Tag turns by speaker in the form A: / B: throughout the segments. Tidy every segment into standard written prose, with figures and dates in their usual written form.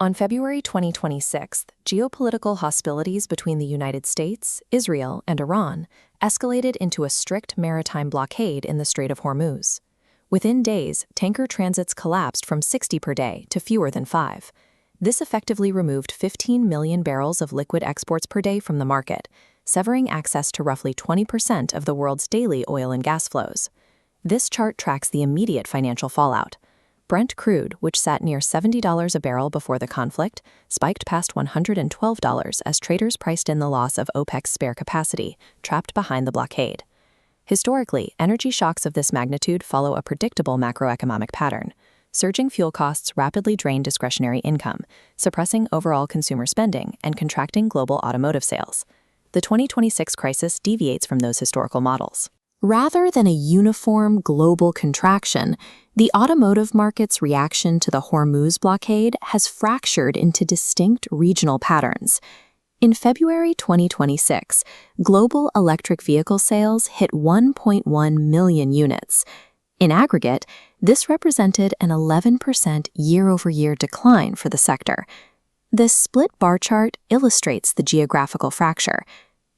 A: On February 2026, geopolitical hostilities between the United States, Israel, and Iran escalated into a strict maritime blockade in the Strait of Hormuz. Within days, tanker transits collapsed from 60 per day to fewer than 5. This effectively removed 15 million barrels of liquid exports per day from the market, severing access to roughly 20% of the world's daily oil and gas flows. This chart tracks the immediate financial fallout. Brent crude, which sat near $70 a barrel before the conflict, spiked past $112 as traders priced in the loss of OPEC's spare capacity, trapped behind the blockade. Historically, energy shocks of this magnitude follow a predictable macroeconomic pattern. Surging fuel costs rapidly drain discretionary income, suppressing overall consumer spending and contracting global automotive sales. The 2026 crisis deviates from those historical models. Rather than a uniform global contraction, the automotive market's reaction to the Hormuz blockade has fractured into distinct regional patterns. In February 2026, global electric vehicle sales hit 1.1 million units. In aggregate, this represented an 11% year-over-year decline for the sector. This split bar chart illustrates the geographical fracture.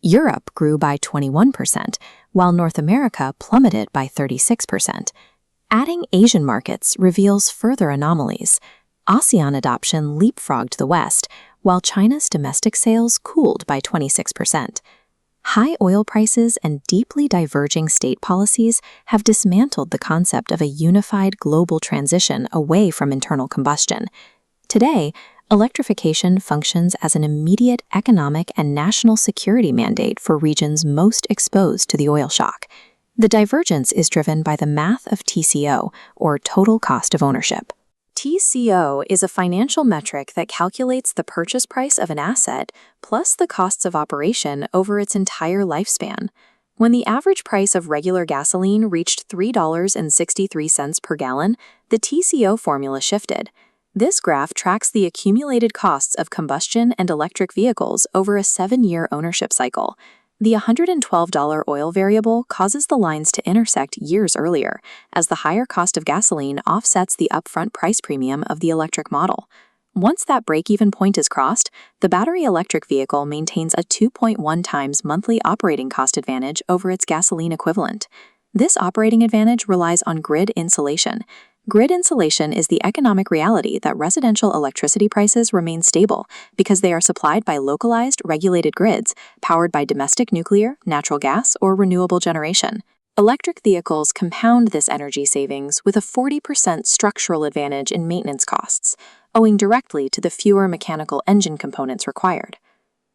A: Europe grew by 21%, while North America plummeted by 36%. Adding Asian markets reveals further anomalies. ASEAN adoption leapfrogged the West, while China's domestic sales cooled by 26%. High oil prices and deeply diverging state policies have dismantled the concept of a unified global transition away from internal combustion. Today, electrification functions as an immediate economic and national security mandate for regions most exposed to the oil shock. The divergence is driven by the math of TCO, or total cost of ownership. TCO is a financial metric that calculates the purchase price of an asset plus the costs of operation over its entire lifespan. When the average price of regular gasoline reached $3.63 per gallon, the TCO formula shifted. This graph tracks the accumulated costs of combustion and electric vehicles over a 7-year ownership cycle. The $112 oil variable causes the lines to intersect years earlier, as the higher cost of gasoline offsets the upfront price premium of the electric model. Once that break-even point is crossed, the battery electric vehicle maintains a 2.1 times monthly operating cost advantage over its gasoline equivalent. This operating advantage relies on grid insulation. Grid insulation is the economic reality that residential electricity prices remain stable because they are supplied by localized, regulated grids powered by domestic nuclear, natural gas, or renewable generation. Electric vehicles compound this energy savings with a 40% structural advantage in maintenance costs, owing directly to the fewer mechanical engine components required.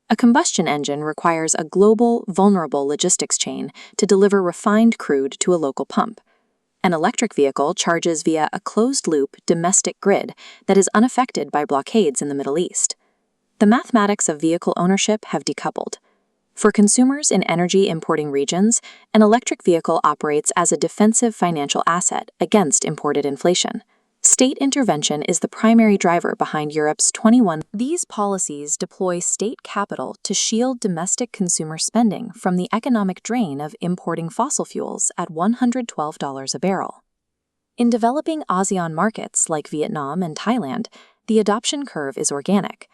A: A combustion engine requires a global, vulnerable logistics chain to deliver refined crude to a local pump. An electric vehicle charges via a closed-loop domestic grid that is unaffected by blockades in the Middle East. The mathematics of vehicle ownership have decoupled. For consumers in energy-importing regions, an electric vehicle operates as a defensive financial asset against imported inflation. State intervention is the primary driver behind Europe's 21. These policies deploy state capital to shield domestic consumer spending from the economic drain of importing fossil fuels at $112 a barrel. In developing ASEAN markets like Vietnam and Thailand, the adoption curve is organic.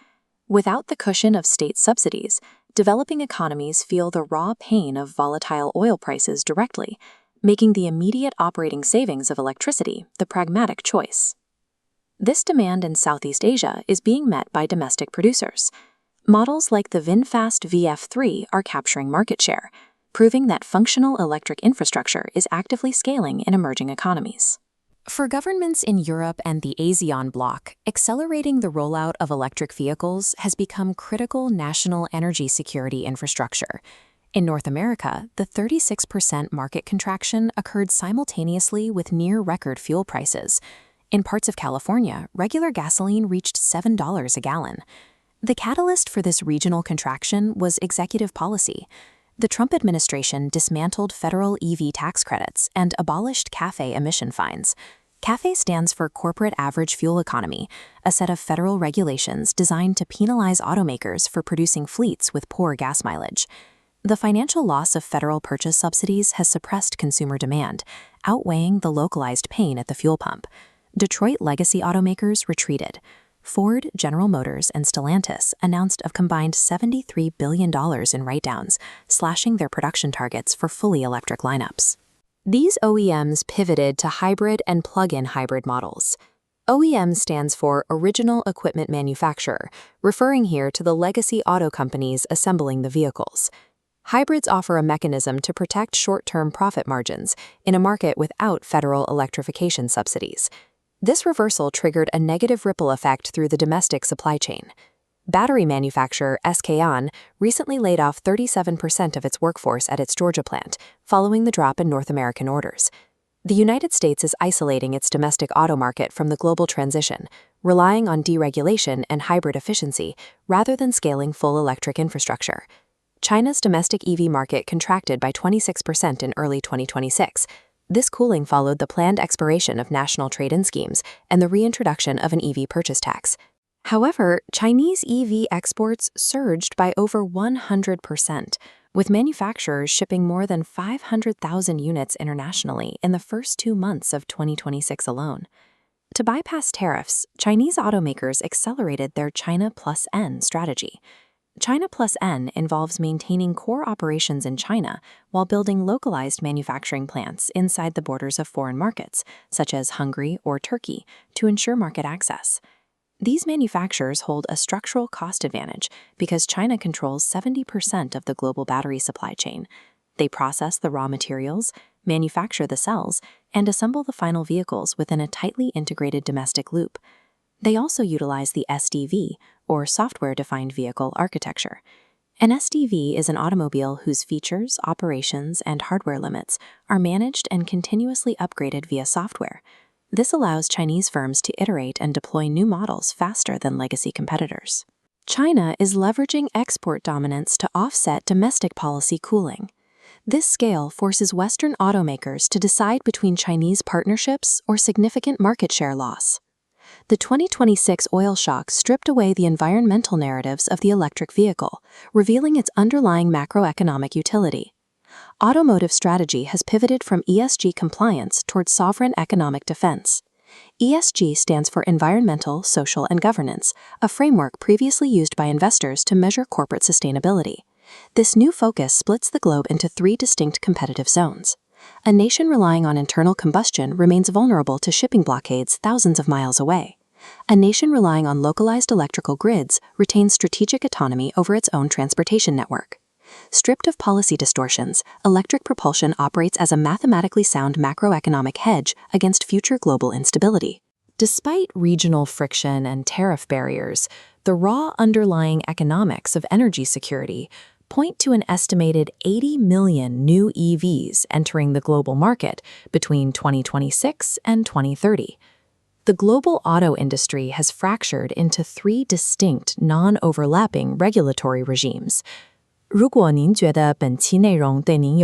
A: Without the cushion of state subsidies, developing economies feel the raw pain of volatile oil prices directly, making the immediate operating savings of electricity the pragmatic choice. This demand in Southeast Asia is being met by domestic producers. Models like the VinFast VF3 are capturing market share, proving that functional electric infrastructure is actively scaling in emerging economies. For governments in Europe and the ASEAN bloc, accelerating the rollout of electric vehicles has become critical national energy security infrastructure. In North America, the 36% market contraction occurred simultaneously with near-record fuel prices. In parts of California, regular gasoline reached $7 a gallon. The catalyst for this regional contraction was executive policy. The Trump administration dismantled federal EV tax credits and abolished CAFE emission fines. CAFE stands for Corporate Average Fuel Economy, a set of federal regulations designed to penalize automakers for producing fleets with poor gas mileage. The financial loss of federal purchase subsidies has suppressed consumer demand, outweighing the localized pain at the fuel pump. Detroit legacy automakers retreated. Ford, General Motors, and Stellantis announced a combined $73 billion in write-downs, slashing their production targets for fully electric lineups. These OEMs pivoted to hybrid and plug-in hybrid models. OEM stands for Original Equipment Manufacturer, referring here to the legacy auto companies assembling the vehicles. Hybrids offer a mechanism to protect short-term profit margins in a market without federal electrification subsidies. This reversal triggered a negative ripple effect through the domestic supply chain. Battery manufacturer SK On recently laid off 37% of its workforce at its Georgia plant, following the drop in North American orders. The United States is isolating its domestic auto market from the global transition, relying on deregulation and hybrid efficiency rather than scaling full electric infrastructure. China's domestic EV market contracted by 26% in early 2026. This cooling followed the planned expiration of national trade-in schemes and the reintroduction of an EV purchase tax. However, Chinese EV exports surged by over 100%, with manufacturers shipping more than 500,000 units internationally in the first 2 months of 2026 alone. To bypass tariffs, Chinese automakers accelerated their China Plus N strategy. China Plus N involves maintaining core operations in China while building localized manufacturing plants inside the borders of foreign markets, such as Hungary or Turkey, to ensure market access. These manufacturers hold a structural cost advantage because China controls 70% of the global battery supply chain. They process the raw materials, manufacture the cells, and assemble the final vehicles within a tightly integrated domestic loop. They also utilize the SDV, or Software-Defined Vehicle Architecture. An SDV is an automobile whose features, operations, and hardware limits are managed and continuously upgraded via software. This allows Chinese firms to iterate and deploy new models faster than legacy competitors. China is leveraging export dominance to offset domestic policy cooling. This scale forces Western automakers to decide between Chinese partnerships or significant market share loss. The 2026 oil shock stripped away the environmental narratives of the electric vehicle, revealing its underlying macroeconomic utility. Automotive strategy has pivoted from ESG compliance towards sovereign economic defense. ESG stands for Environmental, Social, and Governance, a framework previously used by investors to measure corporate sustainability. This new focus splits the globe into 3 distinct competitive zones. A nation relying on internal combustion remains vulnerable to shipping blockades thousands of miles away. A nation relying on localized electrical grids retains strategic autonomy over its own transportation network. Stripped of policy distortions, electric propulsion operates as a mathematically sound macroeconomic hedge against future global instability. Despite regional friction and tariff barriers, the raw underlying economics of energy security point to an estimated 80 million new EVs entering the global market between 2026 and 2030. The global auto industry has fractured into 3 distinct, non-overlapping regulatory regimes. 如果您觉得本期内容对您有